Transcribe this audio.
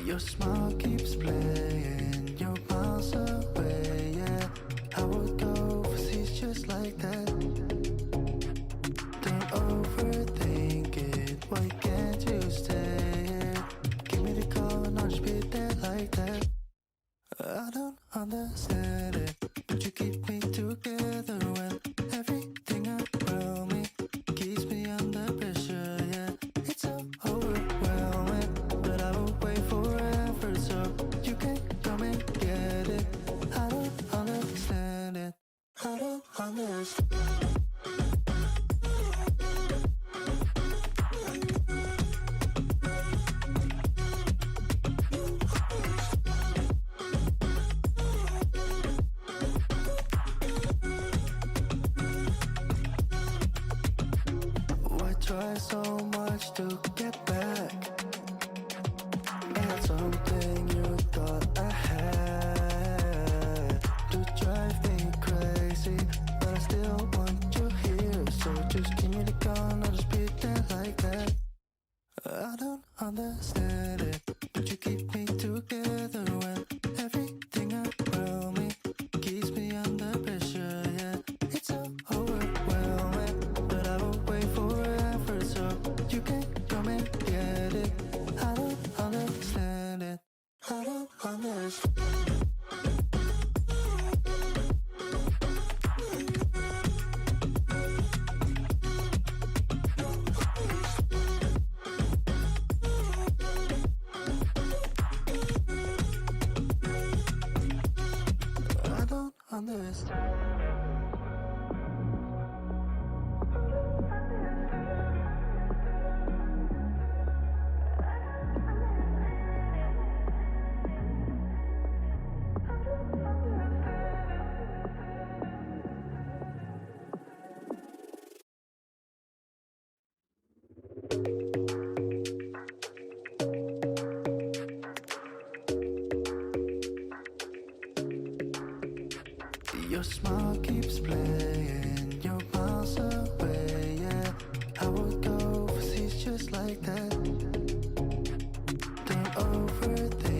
Your smile keeps playing, you're miles away, yeah. I would go overseas just like that. Don't overthink it, why can't you stay here? Give me the call and I'll just be there like that. I don't understand it, but you keep me together when everything around me keeps me under pressure, yeah. It's so overwhelming, but I will wait forever so you can come and get it. I don't understand it, I don't understand. Try so much to get back. Ain't something you thought I had to drive me crazy, but I still want you here. So just give me the gun, I'll just be there like that. I don't understand it, but you keep me together when everything around me keeps me under pressure, yeah. It's so overwhelming, but I will wait forever so you can come and get it. I don't understand it, I don't understand. I don't understand. Your smile keeps playing, you're miles away, yeah. I would go overseas just like that. Don't overthink